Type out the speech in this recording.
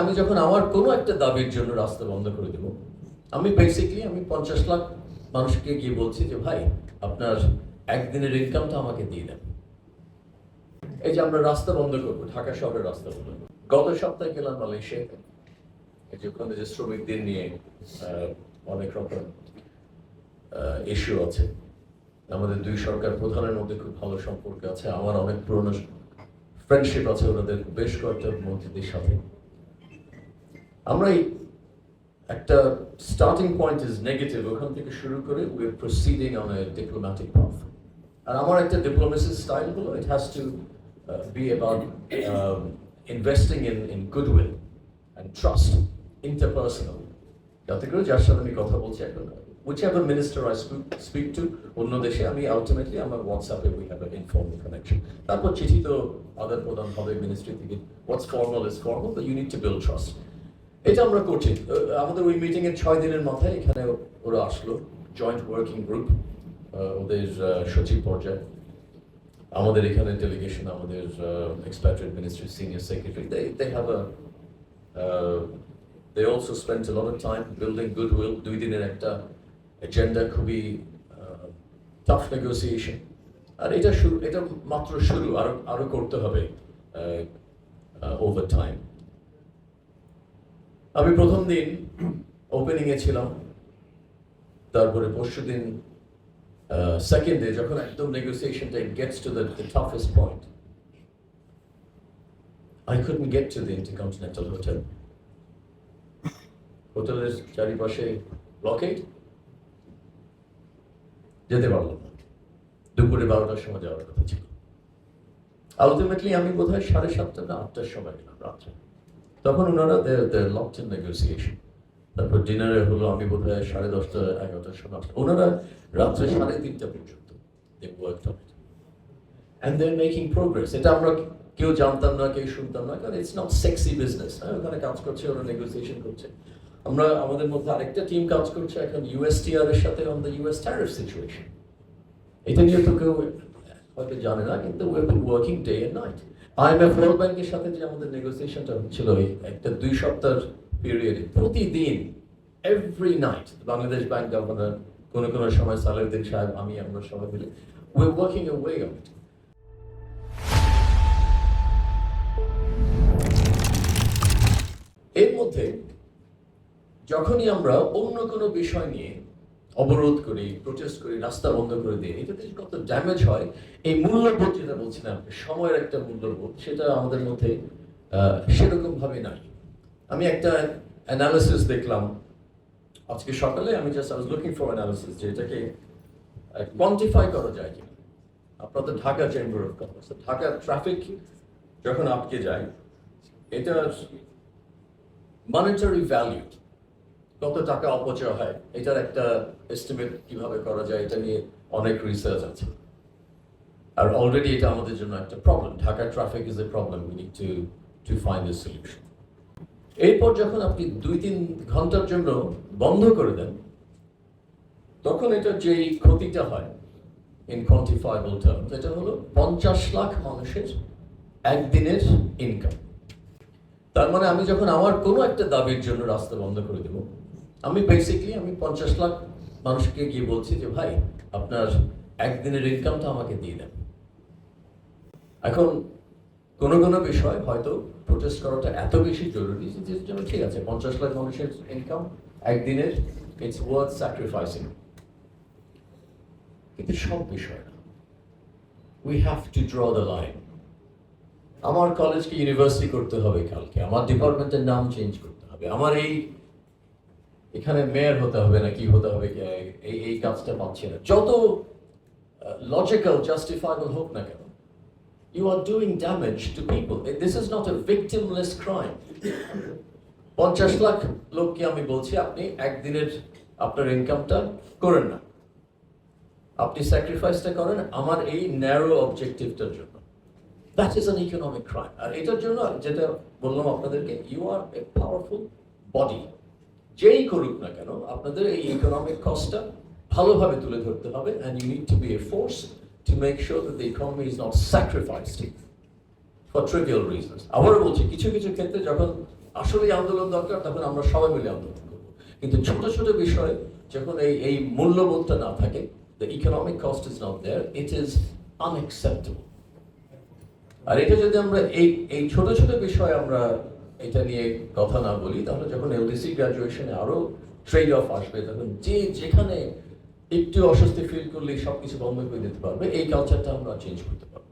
আমি যখন আমার কোনো একটা দাবির জন্য রাস্তা বন্ধ করে দেব, আমি বেসিক্যালি 50 লাখ মানুষকে গিয়ে বলছি যে ভাই আপনার একদিনের ইনকামটা আমাকে দিয়ে দেন। এই যে আমরা রাস্তা বন্ধ করবো, ঢাকা শহরের রাস্তা বন্ধ করবো। গত সপ্তাহে গেলাম মালয়েশিয়াতে, এই যে ওখানে যে শ্রমিকদের নিয়ে অনেক রকম ইস্যু আছে। আমাদের দুই সরকার প্রধানের মধ্যে খুব ভালো সম্পর্ক আছে, আমার অনেক পুরনো ফ্রেন্ডশিপ আছে ওনাদের বেশ কয়েকটা মন্ত্রীদের সাথে। আমরা একটা স্টার্টিং পয়েন্ট ইজ নেগেটিভ, ওখান থেকে শুরু করে we are proceeding on a diplomatic path. আর আমার একটা ডিপ্লোমেসি স্টাইল হলো it has to be about investing in goodwill and trust interpersonal, যাতে করে যার সাথে আমি কথা বলছি এখন whichever minister I speak to অন্য দেশে আমি আলটিমেটলি আমার হোয়াটসঅ্যাপে we have a informal connection. তারপর চিঠি তো আদান প্রদান হবে মিনিস্ট্রি থেকে, what's formal is formal, but you need to build trust. এটা আমরা করছি। আমাদের ওই মিটিং এর 6 দিনের মাথায় এখানে ওরা আসলো, জয়েন্ট ওয়ার্কিং গ্রুপ, ওদের সচিব পর্যায়ে, আমাদের এখানে ডেলিগেশন, আমাদের expatriate ministry senior secretary, they have a they also spent a lot of time building goodwill. 2 দিনের একটা এজেন্ডা, খুবই টাফ নেগোসিয়েশন। আর এটা মাত্র শুরু, আরো করতে হবে ওভার টাইম। আমি প্রথম দিন ওপেনিং এ ছিলাম, তারপরে পরশু দিন সেকেন্ড ডে যখন একদম নেগোসিয়েশনটা gets to the toughest point, I couldn't get to the Intercontinental Hotel. হোটেলের চারিপাশে ব্লকেড, যেতে পারলাম না। দুপুরে 12টার সময় যাওয়ার কথা ছিল। আলটিমেটলি আমি বোধহয় 7:30 না 8টার সময় গেলাম রাত্রে। তখন ওনারা লকড ইন নেগোসিয়েশন। তারপর ডিনারে হলো, আমি বোধহয় 10:30 11টার সময়। ওনারা রাত্রে 3:30 পর্যন্ত and they're making progress. এটা আমরা কেউ জানতাম না, কেউ শুনতাম না, কারণ ইটস নট সেক্সি বিজনেস। ওখানে কাজ করছে, ওরা নেগোসিয়েশন করছে। আমরা আমাদের মধ্যে আরেকটা টিম কাজ করছে এখন USTR এর সাথে on the US tariff situation. এটা নিয়ে তো কেউ হয়তো জানে না, কিন্তু we have been working day and night. IMF world ব্যাংকের সাথে যে আমাদের নেগোসিয়েশনটা হচ্ছিল এই একটা 2 সপ্তাহের পিরিয়ডে, প্রতিদিন every night Bangladesh bank governor, কোনো সময় সালেউদ্দিন সাহেব, আমরা সবাই মিলে we are working away on it. এর মধ্যে যখনই আমরা অন্য কোনো বিষয় নিয়ে অবরোধ করি, প্রোটেস্ট করি, রাস্তা বন্ধ করে দিই, এটাতে কত ড্যামেজ হয়। এই মূল্যবোধ যেটা বলছিলাম, সময়ের একটা মূল্যবোধ, সেটা আমাদের মধ্যে সেরকম ভাবে নাই। আমি একটা অ্যানালিসিস দেখলাম আজকে সকালে, আমি just I was looking for analysis যে এটাকে কোয়ান্টিফাই করা যায় কিনা। আপনাদের Dhaka chamber of commerce, Dhaka traffic যখন আটকে যায়, এটার মনিটারি ভ্যালু, কত টাকা অপচয় হয়, এটার একটা এস্টিমেট কিভাবে করা যায়, এটা নিয়ে অনেক রিসার্চ আছে। আর অলরেডি এটা আমাদের জন্য একটা problem. Dhaka traffic is a problem, we need to find a solution. এরপর যখন আপনি 2-3 ঘন্টার জন্য বন্ধ করে দেন, তখন এটা যেই ক্ষতিটা হয় ইন কোয়ান্টিফায়েবল টার্মস, এটা হলো 50 লাখ মানুষের একদিনের ইনকাম। তার মানে আমি যখন আমার কোনো একটা দাবির জন্য রাস্তা বন্ধ করে দেব, আমি বেসিক্যালি 50 লাখ মানুষকে গিয়ে বলছি যে ভাই আপনার একদিনের ইনকামটা আমাকে দিয়ে দেন। এখন কোনো বিষয় হয়তো প্রোটেস্ট করাটা এত বেশি জরুরি যে জন্য ঠিক আছে, 50 লাখ মানুষের ইনকাম একদিনের, ইটস ওয়ার্থ স্যাক্রিফাইসিং। কিন্তু সব বিষয় না, we have to draw the line. আমার কলেজকে ইউনিভার্সিটি করতে হবে কালকে, আমার ডিপার্টমেন্টের নাম চেঞ্জ করতে হবে, আমার এখানে মেয়র হতে হবে না কি হতে হবে, এই কাজটা পাচ্ছি না। যত লজিক্যাল জাস্টিফাইবল হোক না কেন, you are doing damage to people. This is not a victimless crime. 50 lakh লোককে আমি বলছি আপনি একদিনের আপনার ইনকামটা করেন না, আপনি স্যাক্রিফাইসটা করেন আমার এই ন্যারো অবজেক্টিভটার জন্য। That is an economic crime. আর এটার জন্য যেটা বললাম আপনাদেরকে, you are a powerful body, যেই করুক না কেন আপনাদের এই ইকোনমিক কস্টটা ভালোভাবে তুলে ধরতে হবে, and you need to be a force to make sure that the economy is not sacrificed for trivial reasons. আবার বলছি, কিছু ক্ষেত্রে যখন আসলে আন্দোলন দরকার, তখন আমরা সবাই মিলে আন্দোলন করবো। কিন্তু ছোট ছোট বিষয় যখন এই মূল্যবোধটা না থাকে, the economic cost is not there, it is unacceptable. আর এটা যদি আমরা এই ছোট ছোট বিষয় আমরা এটা নিয়ে কথা না বলি, তাহলে যখন এলডিসি গ্রাজুয়েশনে আরো ট্রেড অফ আসবে, তখন যে যেখানে একটু অস্বস্তি ফিল করলেই সবকিছু বন্ধ করে দিতে পারবে, এই কালচারটা আমরা চেঞ্জ করতে পারবো।